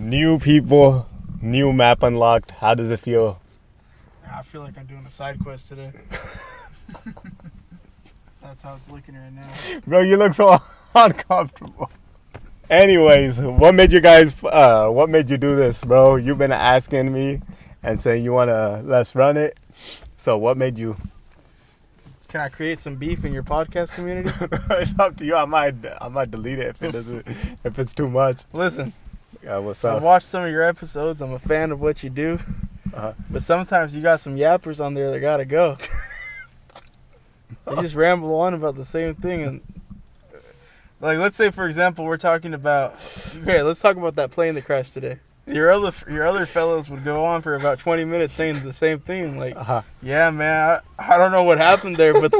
New people, new map unlocked. How does it feel? I feel like I'm doing a side quest today. That's how it's looking right now. Bro, you look so uncomfortable. Anyways, what made you do this, bro? You've been asking me and saying you wanna let's run it. So what made you? Can I create some beef in your podcast community? It's up to you. I might delete it if it's too much. Listen, what's up? I've watched some of your episodes. I'm a fan of what you do. But sometimes you got some yappers on there that gotta go. They just ramble on about the same thing, and like, let's say for example we're talking about, okay, let's talk about that plane that crashed today. Your other fellows would go on for about 20 minutes saying the same thing, like, yeah, man, I don't know what happened there, but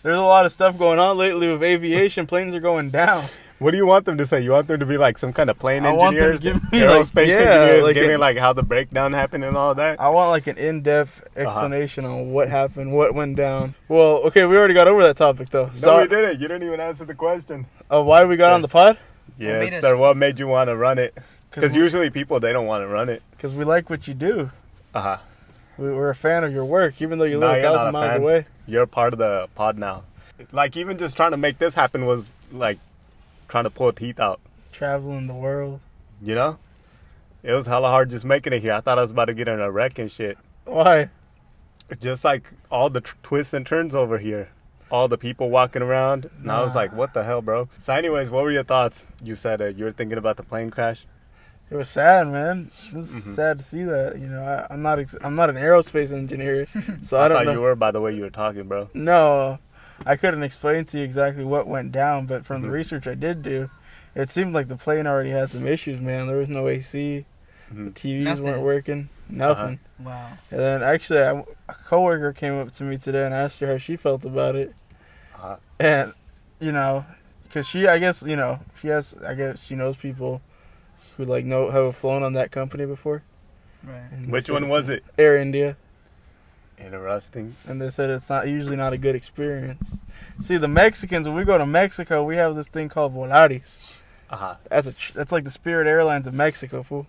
there's a lot of stuff going on lately with aviation. Planes are going down. What do you want them to say? You want them to be like some kind of plane engineers, aerospace engineers, like giving like how the breakdown happened and all that? I want like an in-depth explanation on what happened, what went down. Well, okay, we already got over that topic though. No, we didn't. You didn't even answer the question. Why we got on the pod? Yes, sir. What made you want to run it? Because usually people, they don't want to run it. Because we like what you do. We're a fan of your work, even though you live 1,000 miles away. You're a part of the pod now. Like, even just trying to make this happen was like trying to pull teeth out. Traveling the world. You know? It was hella hard just making it here. I thought I was about to get in a wreck and shit. Why? Just like all the twists and turns over here. All the people walking around. And I was like, what the hell, bro? So anyways, what were your thoughts? You said you were thinking about the plane crash. It was sad, man. It was sad to see that. You know, I'm not an aerospace engineer, so I don't know. I thought you were by the way you were talking, bro. No, I couldn't explain to you exactly what went down, but from the research I did do, it seemed like the plane already had some issues, man. There was no AC, the TVs weren't working, nothing. Wow. And then actually, a coworker came up to me today and asked her how she felt about it, and you know, because she knows people who have flown on that company before. Right. And which one was it? Air India. Interesting. And they said it's usually not a good experience. See, the Mexicans, when we go to Mexico, we have this thing called Volaris. That's like the Spirit Airlines of Mexico, fool.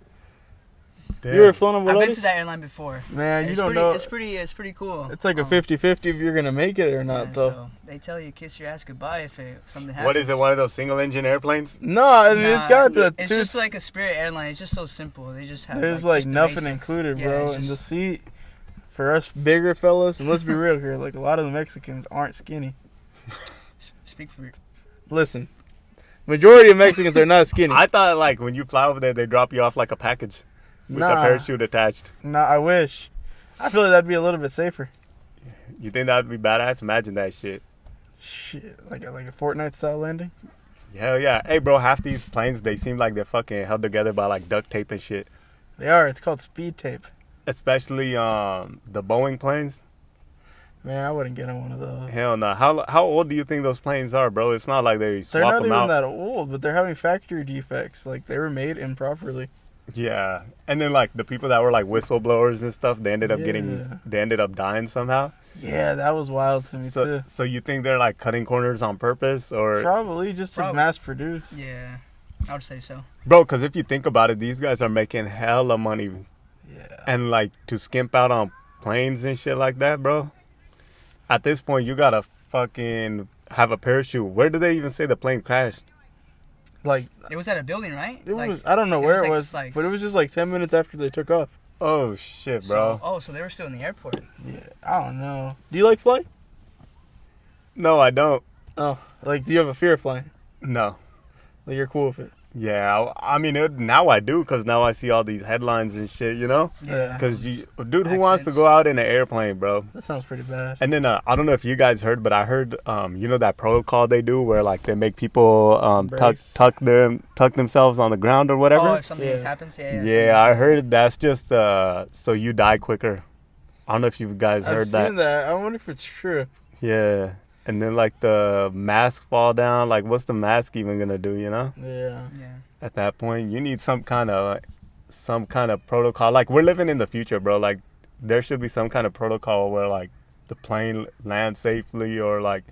Damn. You ever flown on Volaris? I've been to that airline before. Man, you don't know. It's pretty cool. It's like a 50-50 if you're gonna make it or not, though. So they tell you kiss your ass goodbye if something happens. What is it? One of those single engine airplanes? No, I mean, it's got the. It's just like a Spirit airline. It's just so simple. They just have. There's like nothing included, bro. And the seat for us bigger fellas, and let's be real here, like a lot of the Mexicans aren't skinny. Speak for you. Listen, majority of Mexicans are not skinny. I thought like when you fly over there, they drop you off like a package. With a parachute attached. Nah, I wish. I feel like that'd be a little bit safer. You think that'd be badass? Imagine that shit. Shit, like a Fortnite style landing? Hell yeah. Hey, bro, half these planes, they seem like they're fucking held together by like duct tape and shit. They are. It's called speed tape. Especially the Boeing planes. Man, I wouldn't get on one of those. Hell no. How old do you think those planes are, bro? It's not like they swap them out. They're not even that old, but they're having factory defects. Like, they were made improperly. Yeah, and then like the people that were like whistleblowers and stuff, they ended up dying somehow. Yeah, that was wild to me too. So you think they're like cutting corners on purpose, or probably just to mass produce? Yeah, I would say so. Bro, because if you think about it, these guys are making hella money. Yeah. And like to skimp out on planes and shit like that, bro. At this point, you gotta fucking have a parachute. Where did they even say the plane crashed? Like, it was at a building, right? I don't know where it was, but it was just like 10 minutes after they took off. Oh shit, bro. So they were still in the airport. Yeah, I don't know. Do you like flying? No, I don't. Oh, like, do you have a fear of flying? No. Like, you're cool with it? Yeah, I mean, now I do, because now I see all these headlines and shit, you know? Yeah. Because, dude, who wants to go out in an airplane, bro? That sounds pretty bad. And then, I don't know if you guys heard, but I heard, you know that protocol they do where, like, they make people tuck themselves on the ground or whatever? Oh, if something happens? Yeah, I heard that's just so you die quicker. I don't know if you guys heard that. I've seen that. I wonder if it's true. Yeah. And then, like, the mask fall down. Like, what's the mask even going to do, you know? Yeah. At that point, you need some kind of protocol. Like, we're living in the future, bro. Like, there should be some kind of protocol where, like, the plane lands safely or, like,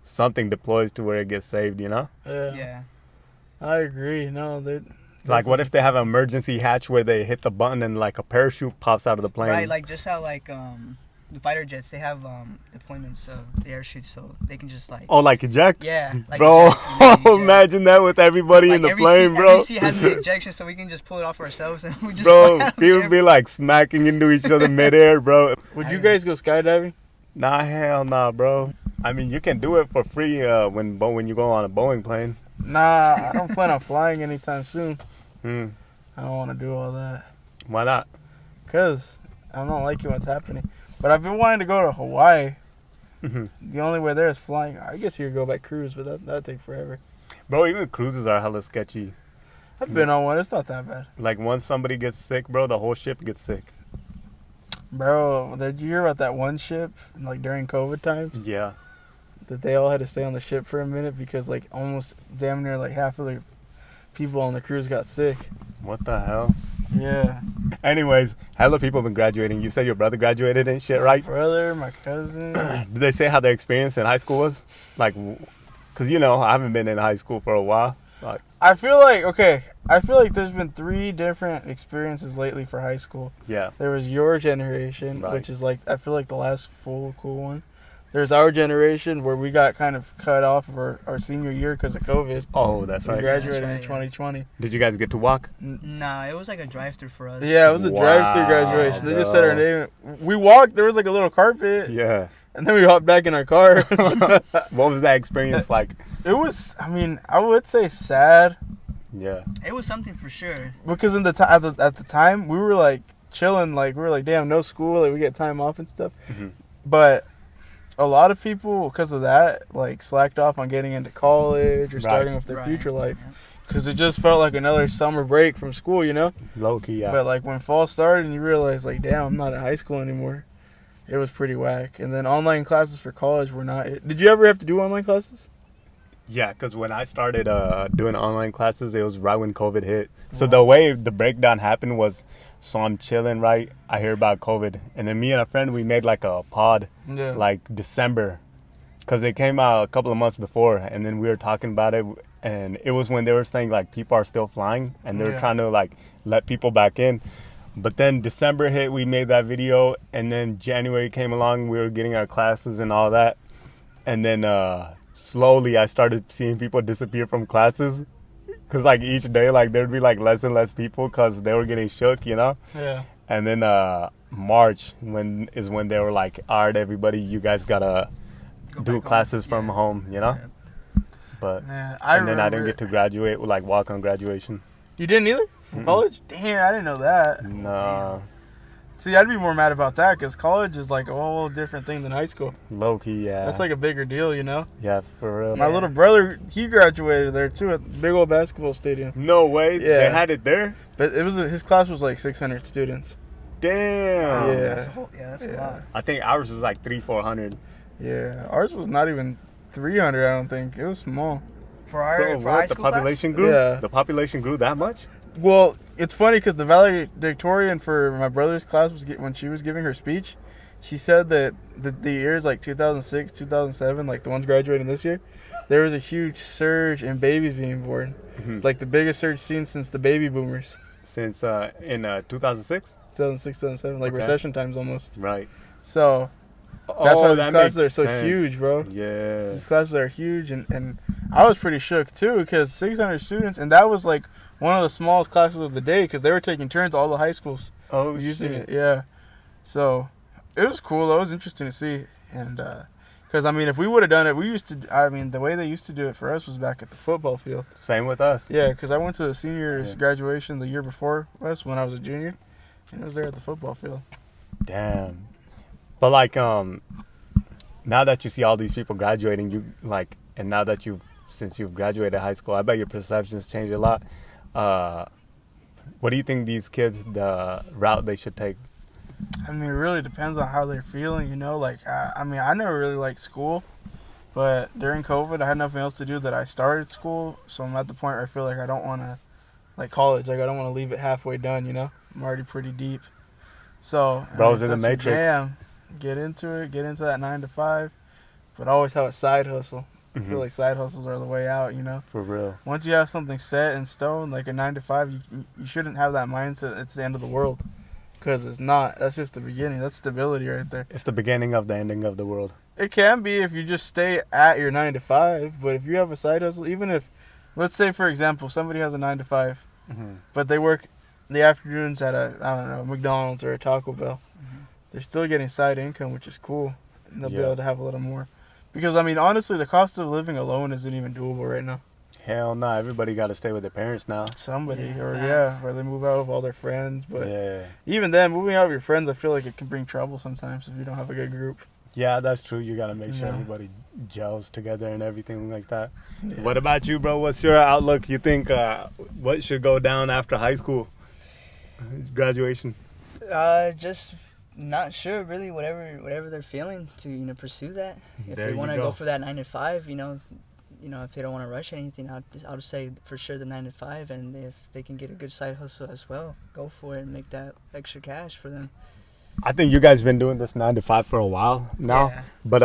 something deploys to where it gets saved, you know? Yeah. I agree. No, Like, what if they have an emergency hatch where they hit the button and like a parachute pops out of the plane? Right, like just how like the fighter jets, they have deployments of the airship, so they can just like. Oh, like eject? Yeah, like Bro, eject, and then eject. imagine that with everybody Like in the every plane, seat, bro. Every seat has the ejection, so we can just pull it off ourselves, and we just. Bro, fly out people there. be like smacking into each other midair, bro. Would you guys go skydiving? Nah, hell nah, bro. I mean, you can do it for free when you go on a Boeing plane. Nah, I don't plan on flying anytime soon. Hmm. I don't want to do all that. Why not? Because I'm not liking what's happening. But I've been wanting to go to Hawaii. Mhm. The only way there is flying. I guess you could go by cruise, but that'd take forever. Bro, even cruises are hella sketchy. I've been on one. It's not that bad. Like, once somebody gets sick, bro, the whole ship gets sick. Bro, did you hear about that one ship, like, during COVID times? Yeah. That they all had to stay on the ship for a minute because, like, almost damn near, like, half of the people on the cruise got sick. What the hell? Yeah. Anyways, hella people been graduating. You said your brother graduated and shit, right? My brother, my cousin. Did they say how their experience in high school was? Like, because, you know, I haven't been in high school for a while. Like, I feel like there's been 3 different experiences lately for high school. yeah. There was your generation, Right. which is like, I feel like the last full cool one. There's our generation where we got kind of cut off of our senior year because of COVID. Oh, that's We right. graduated Yeah, in that's right, 2020. Did you guys get to walk? Nah, it was like a drive-through for us. Yeah, it was a drive-through Wow, graduation. They just said our bro. name. We walked. There was like a little carpet, Yeah. and then we hopped back in our car. What was that experience like? It was, I mean, I would say sad Yeah. It was something for sure. because at the time we were like chilling, like we were like, damn, no school, like we get time off and stuff. Mhm. But a lot of people, because of that, like slacked off on getting into college or Right. starting with their Right. future life Yeah. because it just felt like another summer break from school, you know. Low key, yeah. But like when fall started and you realize like, damn, I'm not in high school anymore. It was pretty whack. And then online classes for college were not. Did you ever have to do online classes? Yeah, because when I started doing online classes, it was right when COVID hit. So the way the breakdown happened was, so I'm chilling, right? I hear about COVID. And then me and a friend, we made like a pod, Yeah. like December. Because it came out a couple of months before. And then we were talking about it. And it was when they were saying like people are still flying. And they were Yeah. trying to like let people back in. But then December hit, we made that video. And then January came along, we were getting our classes and all that. And then slowly I started seeing people disappear from classes. Because like each day, like there'd be like less and less people because they were getting shook, you know? Yeah. And then March when they were like, all right, everybody, you guys gotta Go do back classes home. from Yeah. home, you know? Yeah. But Man, and then I didn't get to graduate, like walk on graduation. You didn't either from Mm-mm. college? Damn, I didn't know that. Nah, See, I'd be more mad about that because college is like a whole different thing than high school. low key, yeah. That's like a bigger deal, you know. yeah, for real. My little brother, he graduated there too at the big old basketball stadium. No way, Yeah. they had it there. But it was his class was like 600 students. Damn. Yeah. That's a Yeah. lot. I think ours was like 300-400. Yeah, ours was not even 300. I don't think it was small. For our Bro, for high what? The school class? population grew? Yeah. The population grew that much? Well, it's funny because the valedictorian for my brother's class when she was giving her speech, she said that the years like 2006, 2007, like the ones graduating this year, there was a huge surge in babies being born, Mhm. like the biggest surge seen since the baby boomers, Since in 2006? 2006, 2007, like Okay. recession times almost. Right. So that's why these that classes makes are so sense. huge, bro. Yeah. These classes are huge, and I was pretty shook too because 600 students, and that was like one of the smallest classes of the day because they were taking turns, all the high schools Oh, using shit. it. Yeah, so it was cool. Though. It was interesting to see, and because I mean, if we would have done it, the way they used to do it for us was back at the football field. Same with us. Yeah, because I went to the seniors Yeah. graduation the year before us when I was a junior, and it was there at the football field. Damn. But like now that you see all these people graduating, you like, and now that since you've graduated high school, I bet your perceptions changed a lot. What do you think these kids, the route they should take? I mean, it really depends on how they're feeling, you know. Like, I mean, I never really liked school, but during COVID, I had nothing else to do that I started school. So I'm at the point where I feel like I don't want to, like college, like I don't want to leave it halfway done, you know. I'm already pretty deep. So, I Bros mean, in the that's your Matrix. jam. Get into it, get into that 9 to 5, but always have a side hustle. I feel like side hustles are the way out, you know? For real. Once you have something set in stone, like a 9 to 5, you shouldn't have that mindset it's the end of the world. Because it's not. That's just the beginning. That's stability right there. It's the beginning of the ending of the world. It can be if you just stay at your 9 to 5, but if you have a side hustle, even if, let's say, for example, somebody has a 9 to 5, but they work the afternoons at a McDonald's or a Taco Bell, they're still getting side income, which is cool. And they'll be able to have a little more. Because, I mean, honestly, the cost of living alone isn't even doable right now. Hell no, everybody got to stay with their parents now. Somebody, or they move out with all their friends. But even then, moving out with your friends, I feel like it can bring trouble sometimes if you don't have a good group. Yeah, that's true. You got to make sure everybody gels together and everything like that. Yeah. What about you, bro? What's your outlook? You think what should go down after high school? Graduation? Just not sure, really. Whatever they're feeling to pursue that. If There they you want to go go for that 9 to 5, if they don't want to rush anything, I'll just say for sure the 9 to 5, and if they can get a good side hustle as well, go for it and make that extra cash for them. I think you guys been doing this 9 to 5 for a while now. Yeah. But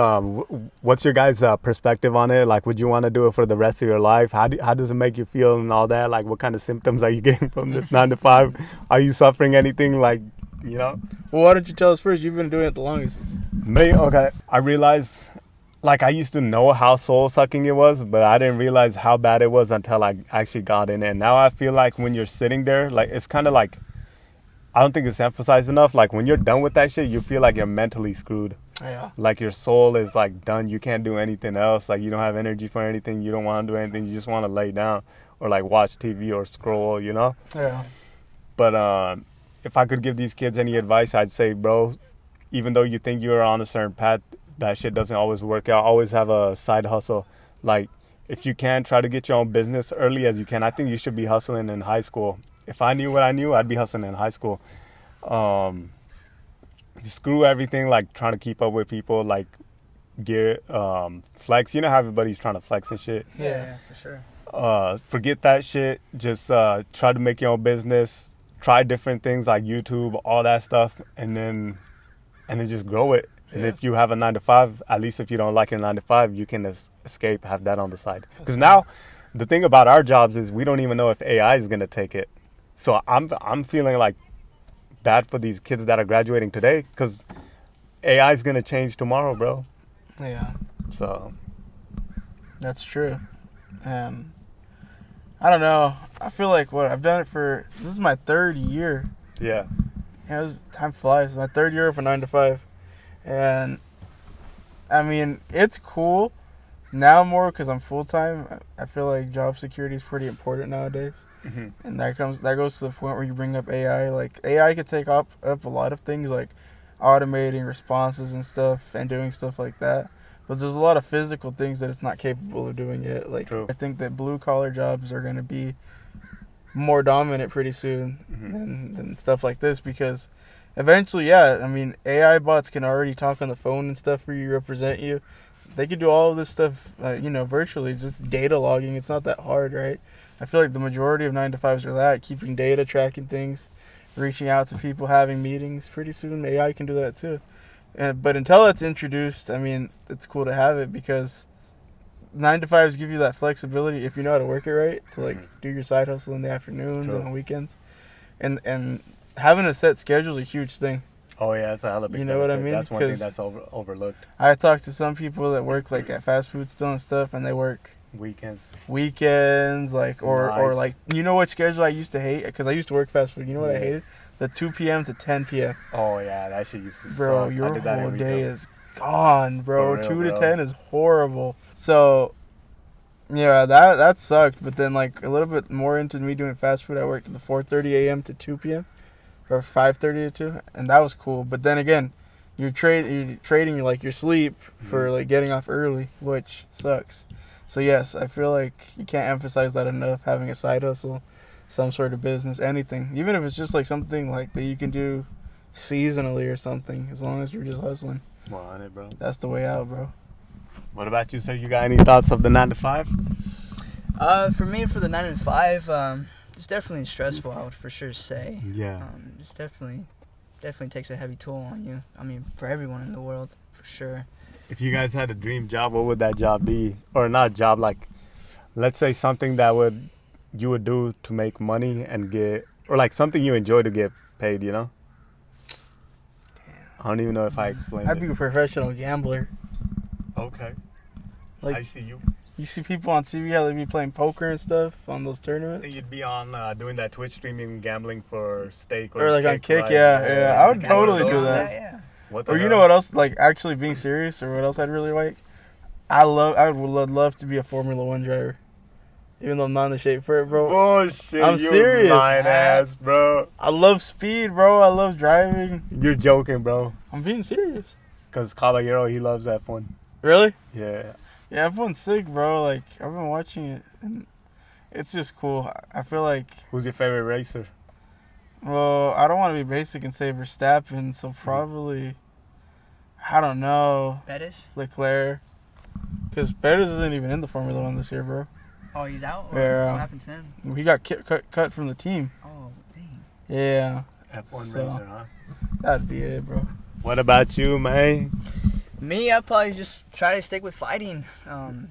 what's your guys' perspective on it? Like, would you want to do it for the rest of your life? How does it make you feel and all that? Like, what kind of symptoms are you getting from this 9 to 5? Are you suffering anything? Like, Well, why don't you tell us first? You've been doing it the longest. Me? Okay. I realized, like, I used to know how soul sucking it was, but I didn't realize how bad it was until I actually got in it. And now I feel like when you're sitting there, like, it's kind of like, I don't think it's emphasized enough. Like, when you're done with that shit, you feel like you're mentally screwed. Yeah. Like, your soul is, like, done. You can't do anything else. Like, you don't have energy for anything. You don't want to do anything. You just want to lay down or, like, watch TV or scroll, Yeah. But if I could give these kids any advice, I'd say, bro, even though you think you're on a certain path, that shit doesn't always work out. Always have a side hustle. Like, if you can, try to get your own business early as you can. I think you should be hustling in high school. If I knew what I knew, I'd be hustling in high school. Screw everything, like trying to keep up with people, like flex. You know how everybody's trying to flex and shit? Yeah, for sure. Forget that shit. Just try to make your own business. Try different things like YouTube, all that stuff, and then just grow it. And if you have a 9 to 5, at least if you don't like your 9 to 5, you can escape, have that on the side. Because now, the thing about our jobs is we don't even know if AI is gonna take it. So I'm feeling like bad for these kids that are graduating today, because AI is gonna change tomorrow, bro. Yeah. So that's true. And I don't know. I feel like I've done it this is my 3rd year. Yeah. Time flies. My 3rd year of a 9 to 5. And I mean, it's cool now more because I'm full time. I feel like job security is pretty important nowadays. And that goes to the point where you bring up AI. Like, AI could take up a lot of things, like automating responses and stuff and doing stuff like that. But there's a lot of physical things that it's not capable of doing yet. Like, True. I think that blue collar jobs are going to be more dominant pretty soon than stuff like this, because eventually, I mean, AI bots can already talk on the phone and stuff for you, represent you. They could do all of this stuff, virtually, just data logging. It's not that hard, right? I feel like the majority of 9 to 5s are that, keeping data, tracking things, reaching out to people, having meetings. Pretty soon, AI can do that too. But until that's introduced, I mean, it's cool to have it, because 9 to 5s give you that flexibility if you know how to work it right, to like do your side hustle in the afternoons and on weekends, and having a set schedule is a huge thing. Oh yeah, that's a hell of a big You know what I benefit. mean? That's one thing that's overlooked. I talked to some people that work like at fast food still and stuff, and they work Weekends, like or like, you know what schedule I used to hate, because I used to work fast food. You know what I hated? The 2 p.m. to 10 p.m. Oh yeah, that shit used to Bro, suck. your I did that whole every day day. is gone, bro. For real, 2 to bro. 10 is horrible. So yeah, that sucked. But then, like, a little bit more into me doing fast food, I worked at the 4:30 a.m. to 2 p.m. or 5:30 to 2, and that was cool. But then again, you're trading like your sleep for like getting off early, which sucks. So yes, I feel like you can't emphasize that enough. Having a side hustle, some sort of business, anything, even if it's just like something like that you can do seasonally or something, as long as you're just hustling. 100, bro. That's the way out, bro. What about you, sir? You got any thoughts of the 9 to 5? For me, for the 9 to 5, it's definitely stressful, I would for sure say. Yeah. It's definitely takes a heavy toll on you. I mean, for everyone in the world, for sure. If you guys had a dream job, what would that job be? Or not job, like, let's say something that you would do to make money and get, or like something you enjoy to get paid, you know? I don't even know if I explained I'd be it. a professional gambler. Okay. Like, I see you. you see people on TV how they be playing poker and stuff on those I tournaments? think you'd be on doing that Twitch streaming, gambling for steak Or like on Kick, right? yeah. I would Like, totally so do on that. Yeah. What the Or you hell? know what else? Like actually being serious, or what else I'd really like? I would love to be a Formula One driver, even though I'm not in the shape for it, bro. Bullshit. I'm you serious. lying ass, bro. I love speed, bro. I love driving. You're joking, bro. I'm being serious. Because Caballero, he loves F1. Really? Yeah. Yeah, F1's sick, bro. Like I've been watching it, and it's just cool. I feel like, Who's your favorite racer? well, I don't want to be basic and say Verstappen, so probably, I don't know, Bettis? Leclerc. Because Perez isn't even in the Formula One this year, bro. Oh, he's out? Or Yeah. What happened to him? He got cut from the team. Oh, dang. Yeah, F1 So- racer, huh? that'd be it, bro. What about you, man? Me, I'd probably just try to stick with fighting.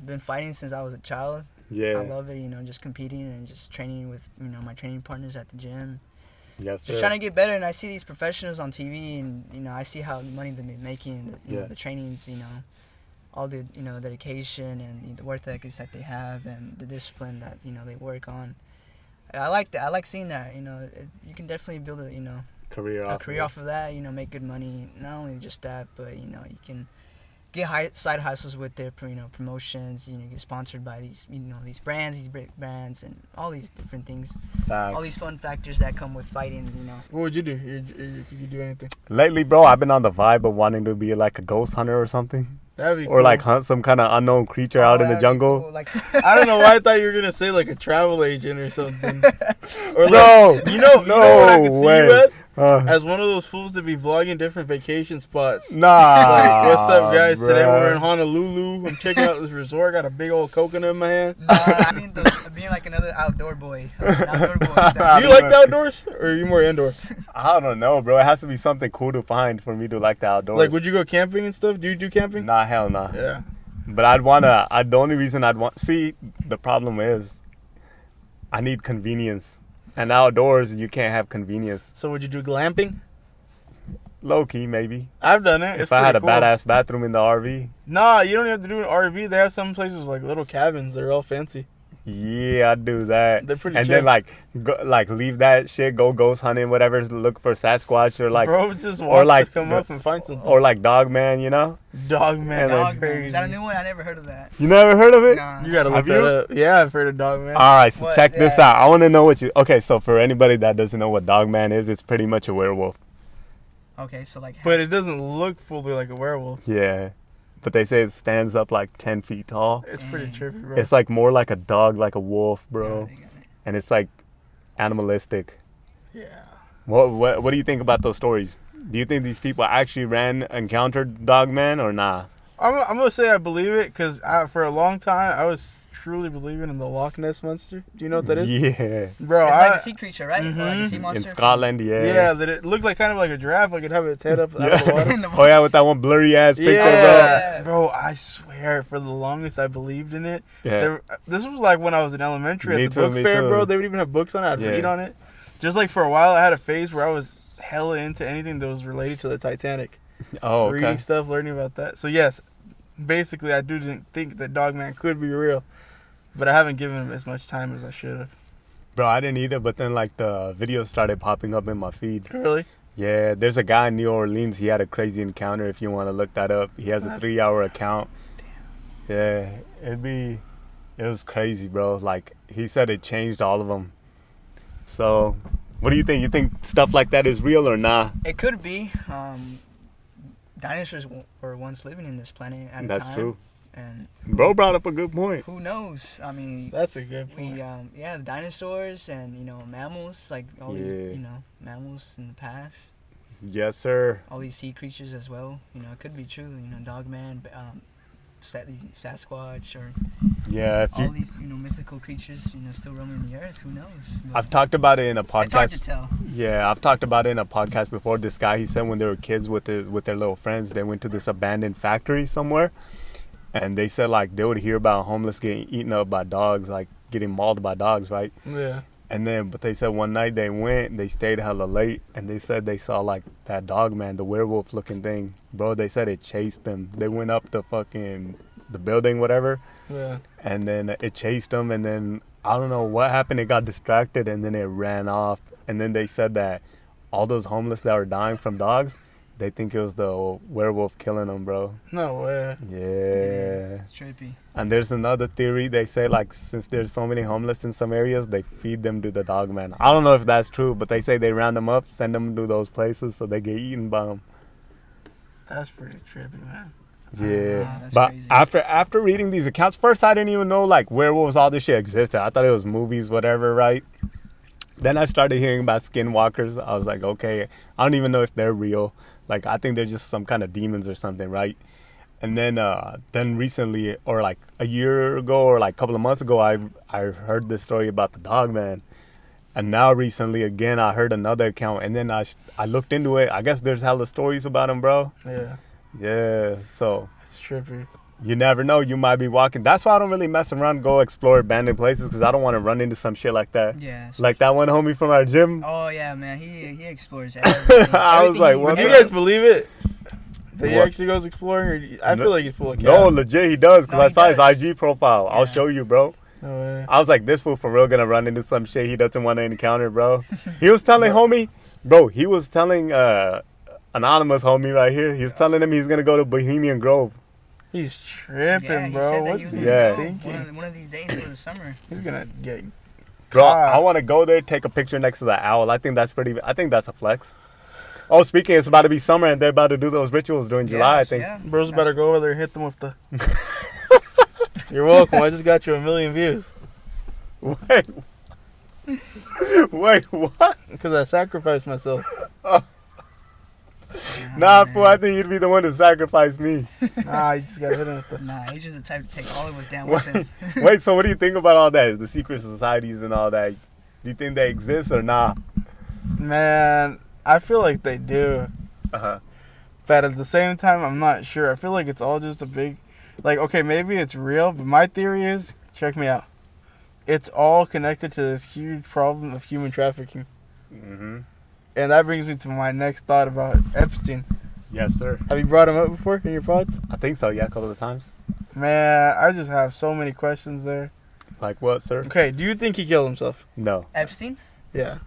Been fighting since I was a child. Yeah. I love it, just competing and just training with, my training partners at the gym. Yes, sir. Just trying to get better, and I see these professionals on TV, and, I see how money they're making, Yeah. the trainings, all the, dedication and the work ethics that they have and the discipline that, they work on. I like that. I like seeing that, you can definitely build a career off of that, make good money. Not only just that, but, you can get side hustles with their, promotions, get sponsored by these, these brands, these big brands, and all these different things, all these fun factors that come with fighting, What would you do if you could do anything? Lately, bro, I've been on the vibe of wanting to be like a ghost hunter or something. That'd be Or cool. like hunt some kind of unknown creature out in the That'd be jungle. cool, like, I don't know why I thought you were gonna say like a travel agent or something. Or No, like, you know what I could see way. you as? Uh, As one of those fools to be vlogging different vacation spots. nah. Like, what's up, guys? Today bruh. we're in Honolulu. I'm checking out this resort. Got a big old coconut in my hand. I mean, being like another outdoor boy. An outdoor boy. I Do you don't like know. the outdoors, or are you more indoor? I don't know, bro. It has to be something cool to find for me to like the outdoors. Like, would you go camping and stuff? Do you do camping? Nah, hell nah. Yeah. But the only reason I'd want, see, the problem is I need convenience. And outdoors, you can't have convenience. So would you do glamping? Low key, maybe. I've done it. It's If I had a pretty cool. badass bathroom in the RV, Nah, you don't have to do an RV. They have some places with, like little cabins. They're all fancy. yeah, I'd do that. They're pretty And chill. then like leave that shit, go ghost hunting, whatever, look for Sasquatch or like Bro just wants like to come up and find something. or like Dog Man, you know? Dog man, And that's Dog Man. crazy. Is that a new one? I never heard of that. You never heard of it? Nah. You gotta look Have that you? up. Yeah, I've heard of Dog man. All right, so What? check this Yeah. out. I want to know what you. Okay, so for anybody that doesn't know what Dog Man is, it's pretty much a werewolf. Okay, so like. But it doesn't look fully like a werewolf. Yeah, but they say it stands up like 10 feet tall. It's pretty Dang. trippy, bro. It's like more like a dog, like a wolf, Yeah, bro. they got it. And it's like animalistic. Yeah. What do you think about those stories? Do you think these people actually encountered Dog Man or nah? I'm gonna say I believe it because for a long time I was truly believing in the Loch Ness monster. Do you know what that is? Yeah, Bro, It's like a sea creature, right? Or like a Mhm. sea in monster. Scotland, yeah. yeah, that it looked like kind of like a giraffe. Like it'd have its head up out of the Yeah. water. In the Oh yeah, with that one blurry ass picture, Yeah, bro. I swear, for the longest I believed in it. bro. Yeah. This was like when I was in elementary Me at the too, book me fair, too. bro. They would even have books on it. I'd Yeah. read on it. Just like for a while, I had a phase where I was hella into anything that was related to the Titanic. Oh, Reading okay. stuff, learning about that. So yes, basically, I didn't think that Dogman could be real, but I haven't given him as much time as I should have. Bro, I didn't either, but then like the videos started popping up in my feed. Really? Yeah, there's a guy in New Orleans. He had a crazy encounter. If you want to look that up, he has a 3-hour account. Yeah, it was crazy, bro. Like he said, it changed all of them. So, what do you think? You think stuff like that is real or nah? It could be. Dinosaurs were once living in this planet at a That's time. true. And Bro brought up a good point. who knows? I mean, That's a good we point. the dinosaurs and mammals, like all Yeah. these mammals in the past, Yes, sir. all these sea creatures as well. It could be true. Dogman, Sasquatch or Yeah, if all you, these mythical creatures still roaming the earth. Who knows? But I've talked about it in a it's hard to podcast. tell. Yeah, I've talked about it in a podcast before. This guy, he said when they were kids with their little friends, they went to this abandoned factory somewhere, and they said like they would hear about homeless getting eaten up by dogs, like getting mauled by dogs, right? Yeah. And then, but they said one night they stayed hella late, and they said they saw like that dog man, the werewolf looking thing, bro. They said it chased them. They went up the building, whatever, Yeah. and then it chased them, and then I don't know what happened. It got distracted, and then it ran off. And then they said that all those homeless that were dying from dogs, they think it was the werewolf killing them, bro. No way. Yeah. It's trippy. And there's another theory. They say like since there's so many homeless in some areas, they feed them to the dog man. I don't know if that's true, but they say they round them up, send them to those places so they get eaten by them. That's pretty trippy, man. Yeah, Wow, that's but crazy. after reading these accounts, first I didn't even know like werewolves, all this shit existed. I thought it was movies, whatever, right? Then I started hearing about skinwalkers. I was like, okay, I don't even know if they're real. Like I think they're just some kind of demons or something, right? And then recently, or like a year ago, or like a couple of months ago, I heard this story about the dog man. And now recently again, I heard another account, and then I looked into it. I guess there's hella stories about him, bro. Yeah. Yeah, so It's trippy. you never know. You might be walking. That's why I don't really mess around, go explore abandoned places, because I don't want to run into some shit like that. Yeah. Like that one homie from our gym. Oh yeah, man. He explores everything. I was like, what Do you the- guys believe it? That he What? actually goes exploring? Or I No. feel like he's full of No, cap. legit, he does, because No, I he saw does. his IG profile. I'll Yeah. show you, bro. No way. I was like, this fool for real gonna run into some shit he doesn't want to encounter, bro. He was telling homie, bro, he was telling anonymous homie right here, he was telling him he's gonna go to Bohemian Grove. He's tripping, Yeah, he bro. said that What's he was he gonna Yeah. go thinking? one of these days for the summer. He's gonna get. Bro, God. I want to go there, take a picture next to the owl. I think that's a flex. Oh, speaking, it's about to be summer, and they're about to do those rituals during July, I Yes, think. yeah. Bros That's- better go over there and hit them with the. You're welcome. I just got you 1 million views Wait. Wait, what? because I sacrificed myself. Nah, fool, I think you'd be the one to sacrifice me. Nah, you just gotta hit him with the. Nah, he's just the type to take all of us down with him. Wait, so what do you think about all that? The secret societies and all that? Do you think they exist or not? Man, I feel like they do, Uh-huh. but at the same time, I'm not sure. I feel like it's all just a big, like, okay, maybe it's real, but my theory is, check me out. It's all connected to this huge problem of human trafficking. Mm-hmm. And that brings me to my next thought about Epstein. Yes, sir. Have you brought him up before in your pods? I think so, yeah, a couple of times. Man, I just have so many questions there. Like what, sir? Okay, do you think he killed himself? No. Epstein? Yeah.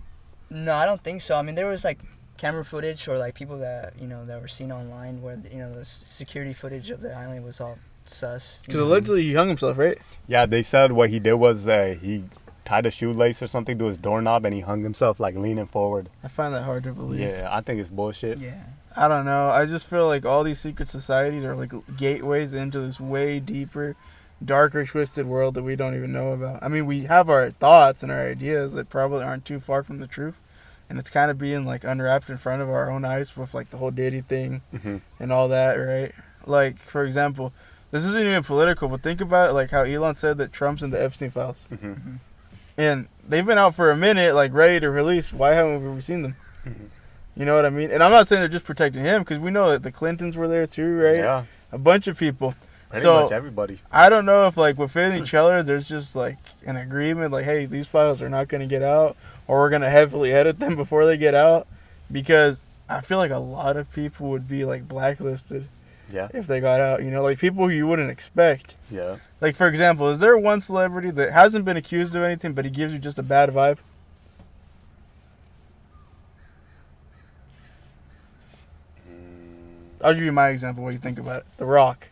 No, I don't think so. I mean, there was like camera footage or like people that that were seen online where the security footage of the island was all sus. Because allegedly he hung himself, right? Yeah, they said what he did was he tied a shoelace or something to his doorknob and he hung himself like leaning forward. I find that hard to believe. Yeah, I think it's bullshit. Yeah. I don't know. I just feel like all these secret societies are like gateways into this way deeper, darker, twisted world that we don't even know about. I mean, we have our thoughts and our ideas that probably aren't too far from the truth. And it's kind of being like unwrapped in front of our own eyes with like the whole Diddy thing Mm-hmm. and all that, right? Like, for example, this isn't even political, but think about it, like how Elon said that Trump's in the Epstein files. Mm-hmm. And they've been out for a minute, like ready to release. Why haven't we ever seen them? Mm-hmm. You know what I mean? And I'm not saying they're just protecting him, because we know that the Clintons were there too, right? Yeah, A bunch of people. pretty So- much everybody. I don't know if like within each other there's just like an agreement, like, hey, these files are not going to get out, or we're going to heavily edit them before they get out, because I feel like a lot of people would be like blacklisted Yeah, if they got out. You know, like people who you wouldn't expect. yeah. Like, for example, is there one celebrity that hasn't been accused of anything, but he gives you just a bad vibe? I'll give you my example. What do you think about it? The Rock.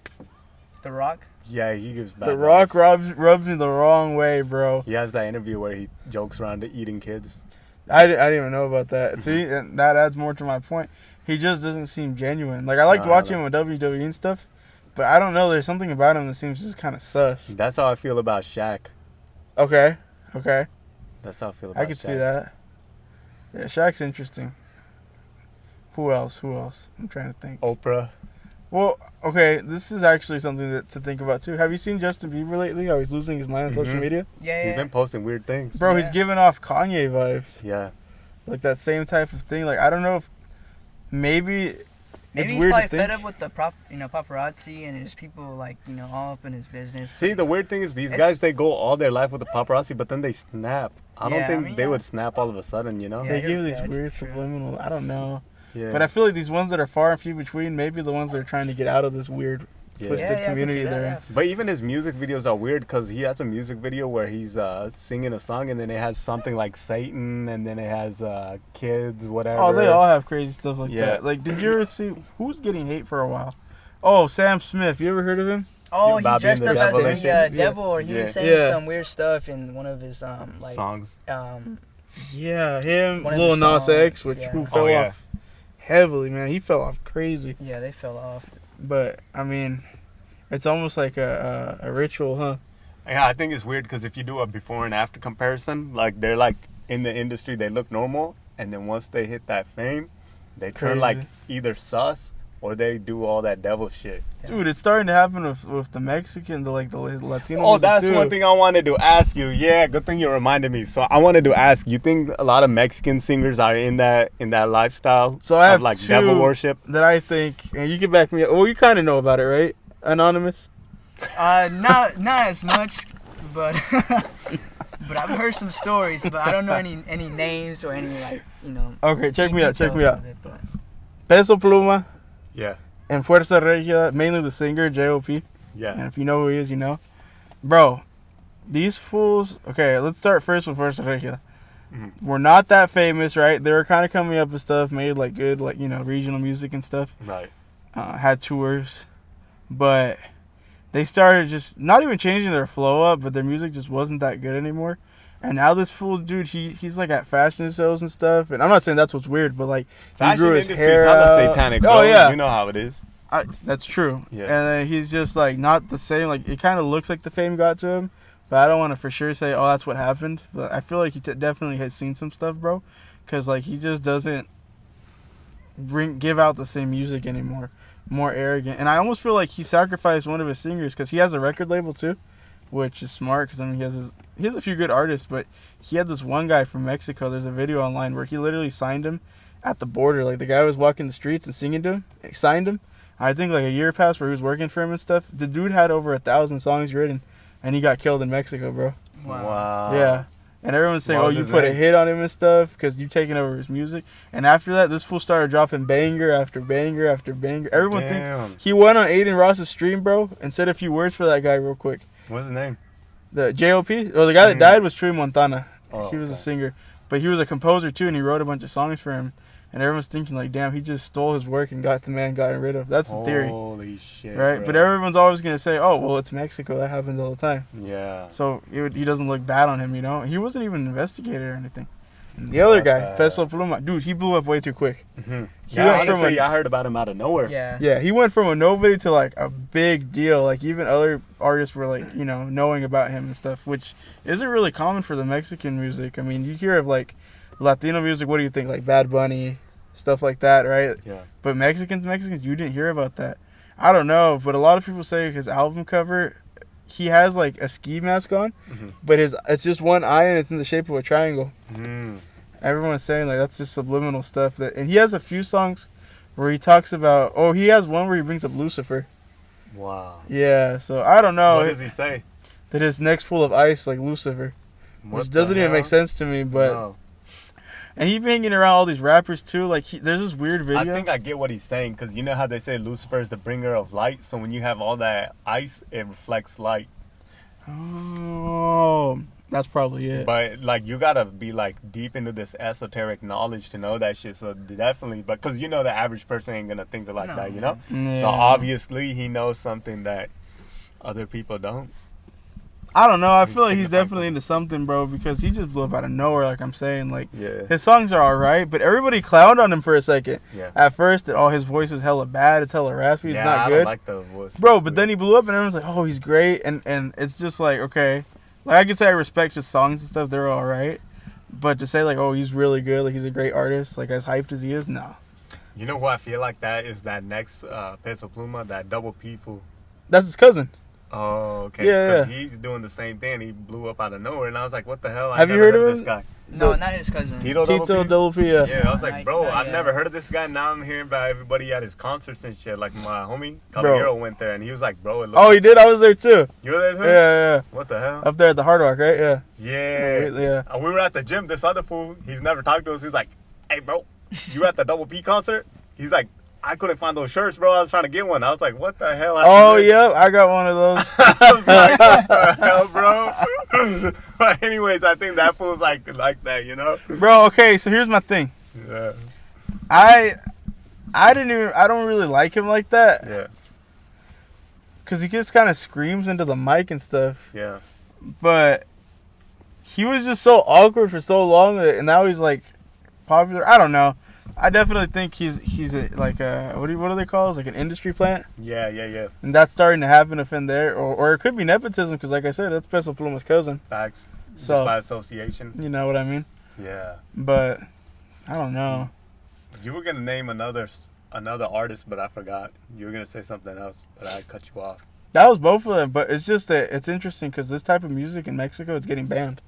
The Rock? Yeah, he gives bad The Rock vibes. rubs me the wrong way, bro. He has that interview where he jokes around to eating kids. I didn't even know about that. See, and that adds more to my point. He just doesn't seem genuine. Like, I liked No, watching no. him with WWE and stuff, but I don't know. There's something about him that seems just kind of sus. That's how I feel about Shaq. Okay. That's how I feel about Shaq. I could see that. Yeah, Shaq's interesting. Who else? I'm trying to think. Oprah. Well, okay, this is actually something to think about too. Have you seen Justin Bieber lately? How he's losing his mind on social media? Yeah, He's yeah. been posting weird things. Bro, he's Yeah. giving off Kanye vibes. Yeah. Like that same type of thing. Like I don't know if maybe Maybe it's he's weird probably to fed think. up with the paparazzi and just people like all up in his business. See, the weird thing is these It's- guys, they go all their life with the paparazzi, but then they snap. I don't Yeah, I think mean, they yeah. would snap all of a sudden, you know? Yeah, They you're- give these yeah, weird true. subliminal. I don't know, Yeah. but I feel like these ones that are far and few between, maybe the ones that are trying to get out of this weird, Yeah. twisted I can see community that, they're in. yeah. But even his music videos are weird because he has a music video where he's singing a song and then it has something like Satan and then it has kids, whatever. Oh, they all have crazy stuff like Yeah. that. Like, did you ever see who's getting hate for a while? Oh, Sam Smith. You ever heard of him? Oh, Yeah, he Bobby dressed and up the as Devil the and shit. devil, or he Yeah. was saying Yeah. some weird stuff in one of his like songs. Yeah, him, One of Lil his Nas songs, X, which yeah. who Oh, fell yeah. off heavily, man. He fell off crazy. Yeah, they fell off. But I mean, it's almost like a ritual, huh? Yeah, I think it's weird because if you do a before and after comparison, like they're like in the industry, they look normal, and then once they hit that fame, they turn like Crazy. either sus or they do all that devil shit. Dude, it's starting to happen with the Mexican, the Latino. Oh, music, that's too. one thing I wanted to ask you. Yeah, good thing you reminded me. So I wanted to ask, you think a lot of Mexican singers are in that lifestyle? So I have of like two devil worship? that I think, and you can back me up. Well, you kind of know about it, right? Anonymous. Not as much, but but I've heard some stories, but I don't know any names or any Okay, check me out. Check me details out. of it, but- Peso Pluma Yeah, and Fuerza Regia, mainly the singer J.O.P. And yeah. if you know who he is, you know. Bro, these fools. Okay, let's start first with Fuerza Regia. Mhm. We're not that famous, right? They were kind of coming up with stuff, made like good, like regional music and stuff. Right. Had tours, but they started just not even changing their flow up, but their music just wasn't that good anymore. And now this fool dude, he's like at fashion shows and stuff. And I'm not saying that's what's weird, but like he Fashion grew his industry's hair hella out. satanic, Oh bro. yeah, You know how it is. that's true. Yeah. And then he's just like not the same. Like it kind of looks like the fame got to him, but I don't want to for sure say, oh, that's what happened. But I feel like he definitely has seen some stuff, bro. Cause like he just doesn't give out the same music anymore. More arrogant, and I almost feel like he sacrificed one of his singers because he has a record label too, which is smart because I mean he has a few good artists, but he had this one guy from Mexico. There's a video online where he literally signed him at the border. Like the guy was walking the streets and singing to him. He signed him. I think like a year passed where he was working for him and stuff. The dude had over 1,000 songs written, and he got killed in Mexico, bro. Wow. Yeah. And everyone's saying, What oh, was you his put a name? hit on him and stuff because you taking over his music. And after that, this fool started dropping banger after banger after banger. Everyone Damn. thinks he went on Aiden Ross's stream, bro, and said a few words for that guy real quick. What's his name? The J.O.P. Well, the guy that died was Trey Montana. Oh, He was a okay. singer. But he was a composer, too, and he wrote a bunch of songs for him. And everyone's thinking, like, damn, he just stole his work and got the man gotten rid of. That's the theory, Holy shit. right? bro. But everyone's always going to say, oh, well, it's Mexico. That happens all the time. Yeah. So he doesn't look bad on him, you know? He wasn't even investigated or anything. And the other What guy, the- Peso Pluma, dude, he blew up way too quick. Mm-hmm. He Yeah, went from honestly, a- I heard about him out of nowhere. Yeah. Yeah, he went from a nobody to, like, a big deal. Like, even other artists were, like, knowing about him and stuff, which isn't really common for the Mexican music. I mean, you hear of, like, Latino music, what do you think? Like, Bad Bunny, stuff like that, right? Yeah. But Mexicans, you didn't hear about that. I don't know, but a lot of people say his album cover, he has, like, a ski mask on, Mhm. but it's just one eye and it's in the shape of a triangle. Mm. Everyone's saying, like, that's just subliminal stuff. And he has a few songs where he talks about, he has one where he brings up Lucifer. Wow. Yeah, so I don't know. What does he say? That his neck's full of ice like Lucifer. What Which doesn't the even hell? make sense to me, but... No. And he been hanging around all these rappers, too. Like, there's this weird video. I think I get what he's saying because you know how they say Lucifer is the bringer of light. So when you have all that ice, it reflects light. Oh, that's probably it. But like you gotta be like deep into this esoteric knowledge to know that shit. So definitely, but because the average person ain't gonna think like No, that, you know. Yeah. So obviously he knows something that other people don't. I don't know. I He's feel like he's signifying definitely into something, bro, because he just blew up out of nowhere, like I'm saying. Like, Yeah. his songs are alright, but everybody clowned on him for a second. Yeah. At first, that his voice is hella bad, it's hella raspy, it's yeah, not I good. don't like the voice. Bro, but then he blew up and everyone's like, oh, he's great. And it's just like, okay. Like, I could say I respect his songs and stuff, they're alright. But to say, like, oh, he's really good, like, he's a great artist, like, as hyped as he is, no. You know who I feel like that is that next Peso Pluma, that double P fool. That's his cousin. Oh, okay. Yeah, Because he's doing the same thing. He blew up out of nowhere, and I was like, "What the hell? I Have you never heard of this him? guy." No, not his cousin. Tito Tito Double P. Yeah. Yeah, I was like, Not- bro, not I've yet. never heard of this guy. Now I'm hearing about everybody at his concerts and shit. Like my homie Caballero went there, and he was like, "Bro, it looks Oh, he did. I was there too. you were there too? Yeah. What the hell? Up there at the Hard Rock, right? Yeah. Yeah. Yeah. And we were at the gym. This other fool, he's never talked to us. He's like, "Hey, bro, you were at the Double P concert?" He's like, "I couldn't find those shirts, bro. I was trying to get one." I was like, "What the hell?" Oh, yep. I got one of those. I was like, "What the hell, bro?" But anyways, I think that fool's like that, you know? Bro, okay, so here's my thing. Yeah. I don't really like him like that. Yeah. Because he just kind of screams into the mic and stuff. Yeah. But he was just so awkward for so long, and now he's like popular. I don't know. I definitely think he's like a what do they call it? It's like an industry plant, Yeah. and that's starting to happen if in there, or it could be nepotism because, like I said, that's Peso Pluma's cousin. Facts. So Just by association. you know what I mean. Yeah. But I don't know. You were gonna name another artist, but I forgot. You were gonna say something else, but I cut you off. That was both of them, but it's just that it's interesting because this type of music in Mexico, it's getting banned.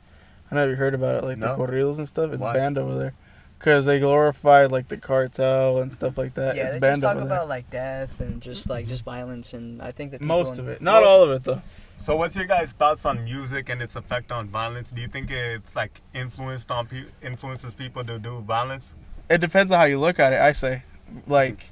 I know you heard about it, like No. the corridos and stuff. It's Why? banned over there because they glorify like the cartel and stuff like that. Yeah, it's they banned just talk over about like death and just violence, and I think that there. people Most in- of it, not all of it though. So, what's your guys' thoughts on music and its effect on violence? Do you think it's like influences people to do violence? It depends on how you look at it. I say, like,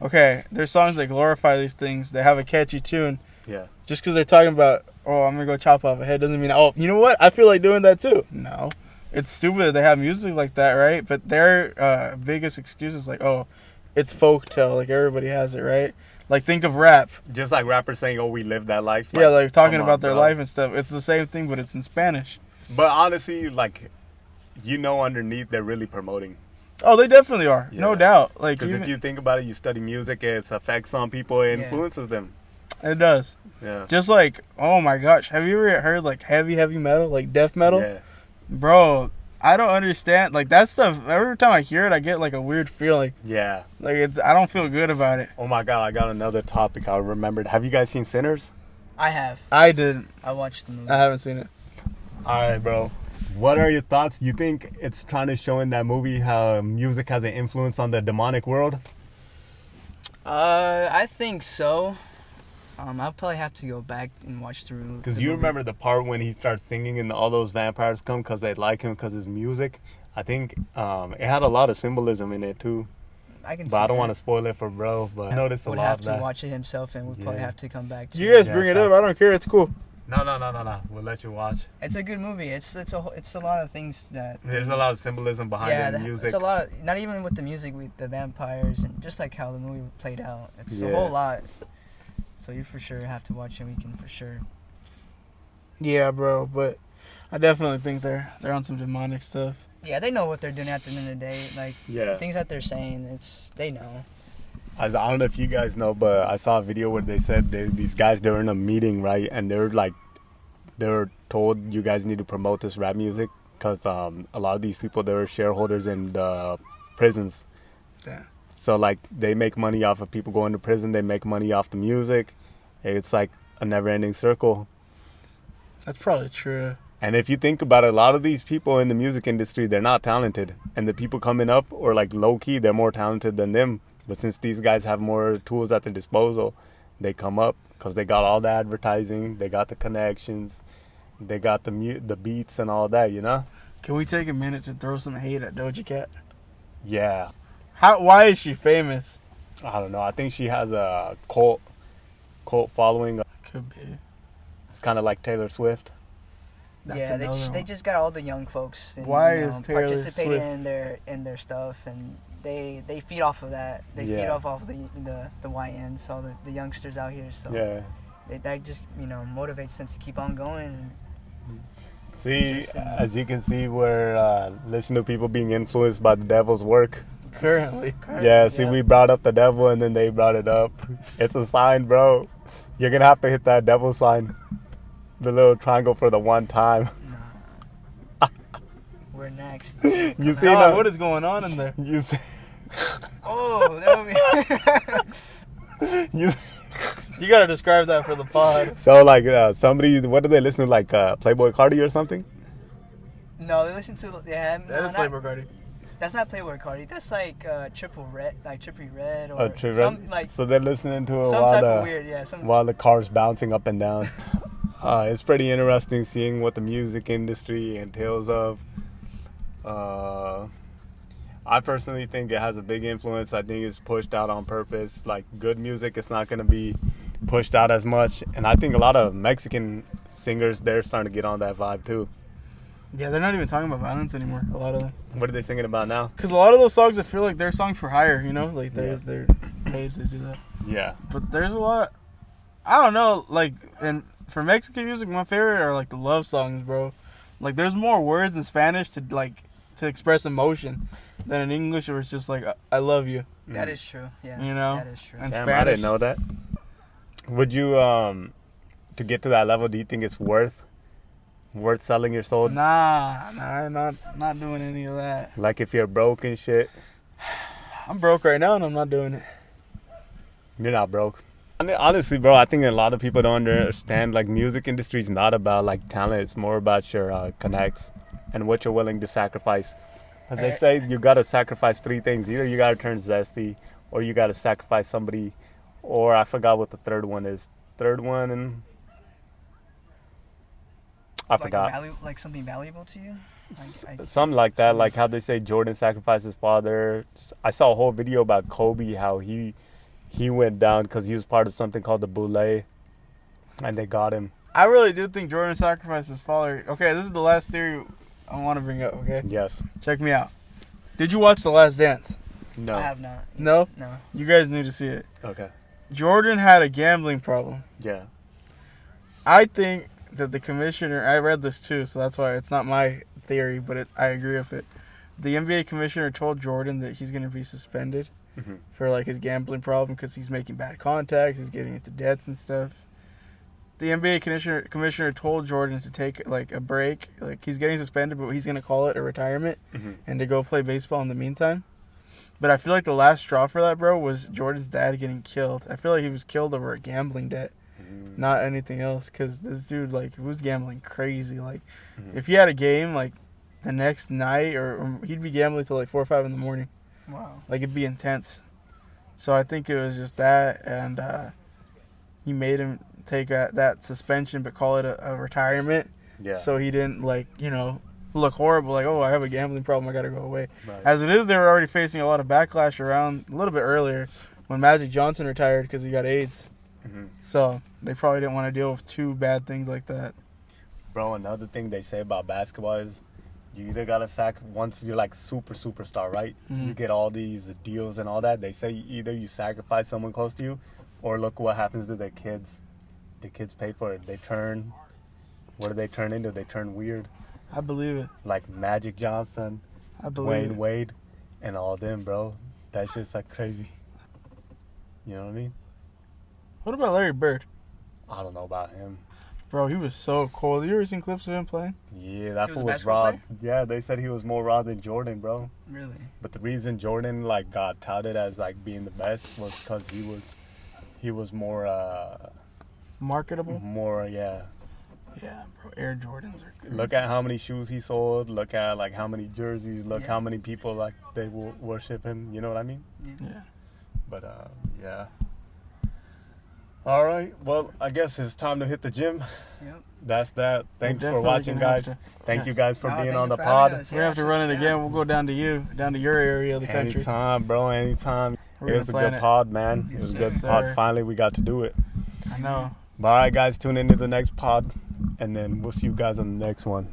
okay, there's songs that glorify these things. They have a catchy tune. Yeah. Just because they're talking about, oh, I'm gonna go chop off a head, doesn't mean, oh, you know what? I feel like doing that too. No, it's stupid that they have music like that, right? But their biggest excuse is like, oh, it's folktale. Like everybody has it, right? Like think of rap. Just like rappers saying, "Oh, we lived that life." Yeah, like talking come about on, their bro. life and stuff. It's the same thing, but it's in Spanish. But honestly, like, underneath they're really promoting. Oh, they definitely are, Yeah. no doubt. Like Because if you think about it, you study music, its effects on people, it Yeah. influences them. it does. Yeah. Just like, oh my gosh, have you ever heard like heavy metal, like death metal? Yeah. Bro, I don't understand. Like that stuff, every time I hear it, I get like a weird feeling. Yeah. Like I don't feel good about it. Oh my God, I got another topic I remembered. Have you guys seen Sinners? I have. I didn't. I watched the movie. I haven't seen it. All right, bro. What are your thoughts? You think it's trying to show in that movie how music has an influence on the demonic world? I think so. I'll probably have to go back and watch through. Because the you movie. remember the part when he starts singing and all those vampires come because they like him because his music. I think it had a lot of symbolism in it too. I can. But I don't want to spoil it for bro. But I noticed a would lot have of to that. watch it himself, and we'd probably Yeah. have to come back to You guys Yeah, bring it up. facts. I don't care. It's cool. No. We'll let you watch. It's a good movie. It's a lot of things that. There's a lot of symbolism behind the music. It's a lot of, not even with the music, with the vampires and just like how the movie played out. It's a Yeah. whole lot. So you for sure have to watch it. We can for sure. Yeah, bro. But I definitely think they're on some demonic stuff. Yeah, they know what they're doing at the end of the day. Like Yeah. the things that they're saying, they know. I don't know if you guys know, but I saw a video where they said these guys, they were in a meeting, right? And they were told, you guys need to promote this rap music because a lot of these people, they were shareholders in the prisons. Yeah. So, like, they make money off of people going to prison. They make money off the music. It's like a never-ending circle. That's probably true. And if you think about it, a lot of these people in the music industry, they're not talented. And the people coming up, or like low-key, they're more talented than them. But since these guys have more tools at their disposal, they come up because they got all the advertising, they got the connections, they got the beats and all that, you know? Can we take a minute to throw some hate at Doja Cat? Yeah. Why is she famous? I don't know. I think she has a cult following. Could be. It's kind of like Taylor Swift. That's yeah, another they one. just got all the young folks. And, Why is Taylor participating Swift- in their stuff, and they feed off of that. They feed Yeah. off of the YNs, all the youngsters out here. So Yeah. that just motivates them to keep on going. See, as you can see, we're listening to people being influenced by the devil's work. Currently. Yeah, see, we brought up the devil and then they brought it up. It's a sign, bro. You're going to have to hit that devil sign. The little triangle for the one time. Nah. We're next. You see God, now? what is going on in there? You see, Oh, that would be. You, You gotta describe that for the pod. so like somebody, what do they listen to? Like Playboy Cardi or something? No, they listen to. Yeah, That is Playboy Cardi. That's not Playboy Cardi. That's like Triple Red, like Trippy Red, or Oh, some like so they're listening to it some while type the of weird. Yeah, some. while the car's bouncing up and down. It's pretty interesting seeing what the music industry entails of. I personally think it has a big influence. I think it's pushed out on purpose. Like good music, it's not going to be pushed out as much. And I think a lot of Mexican singers, they're starting to get on that vibe too. Yeah, they're not even talking about violence anymore. A lot of them. What are they singing about now? Because a lot of those songs, I feel like they're songs for hire. You know, like Yeah. they're paid to do that. Yeah. But there's a lot. I don't know. Like, and for Mexican music, my favorite are like the love songs, bro. Like, there's more words in Spanish to express emotion than in English, where it's just like I love you. That is true. Yeah. You know? That is true. And Damn, Spanish. I didn't know that. Would you, to get to that level, do you think it's worth selling your soul? Nah, not doing any of that. Like if you're broke and shit. I'm broke right now, and I'm not doing it. You're not broke. I mean, honestly, bro, I think a lot of people don't understand. Like, music industry is not about like talent. It's more about your connects and what you're willing to sacrifice. As they say, you gotta sacrifice three things. Either you gotta turn zesty, or you gotta sacrifice somebody, or I forgot what the third one is. Third one, and I forgot. Like something valuable to you. Something like that. Like how they say Jordan sacrificed his father. I saw a whole video about Kobe, how he went down because he was part of something called the Boule, and they got him. I really do think Jordan sacrificed his father. Okay, this is the last theory I want to bring up. Okay, Yes. check me out. Did you watch The Last Dance? No. I have not. No. No. You guys need to see it. Okay. Jordan had a gambling problem. Yeah. I think that the commissioner, I read this too, so that's why it's not my theory, but I agree with it. The NBA commissioner told Jordan that he's going to be suspended Mm-hmm. for like his gambling problem because he's making bad contacts, he's getting into debts and stuff. The NBA commissioner told Jordan to take like a break, like he's getting suspended, but he's going to call it a retirement Mm-hmm. and to go play baseball in the meantime. But I feel like the last straw for that, bro, was Jordan's dad getting killed. I feel like he was killed over a gambling debt. Not anything else, because this dude, like, was gambling crazy. Like, if he had a game, like, the next night, or he'd be gambling till, like, 4 or 5 in the morning. Wow. Like, it'd be intense. So I think it was just that, and he made him take that suspension, but call it a retirement. Yeah. So he didn't, like, you know, look horrible, like, oh, I have a gambling problem, I gotta go away. Right. As it is, they were already facing a lot of backlash around a little bit earlier when Magic Johnson retired because he got AIDS. Mm-hmm. So they probably didn't want to deal with two bad things like that. Bro, another thing they say about basketball is you either gotta once you're like superstar, right? Mhm. You get all these deals and all that. They say either you sacrifice someone close to you, or look what happens to their kids. The kids pay for it. What do they turn into? They turn weird. I believe it. Like Magic Johnson, I believe Wayne it. Wade, and all them, bro. That's just like crazy. You know what I mean? What about Larry Bird? I don't know about him. Bro, he was so cold. You ever seen clips of him playing? Yeah, that He was fool a was basketball raw. Yeah, they said he was more raw than Jordan, bro. Really? But the reason Jordan like got touted as like being the best was because he was more Marketable? yeah. Yeah, bro. Air Jordans are crazy. Look at how many shoes he sold. Look at like how many jerseys. Look Yeah. how many people like they worship him. You know what I mean? Yeah. But yeah. All right. Well, I guess it's time to hit the gym. Yep. That's that. Thanks for definitely watching, gonna have guys. to- Thank yeah. you guys for Oh, being thank on you the for having pod. us. We're going to have to run it absolutely. again. We'll go down to your area of the country. Anytime, bro. Anytime. We're It gonna was a plan good it. pod, man. It was a Yes, good sir. pod. Finally, we got to do it. I know. But all right, guys. Tune into the next pod, and then we'll see you guys on the next one.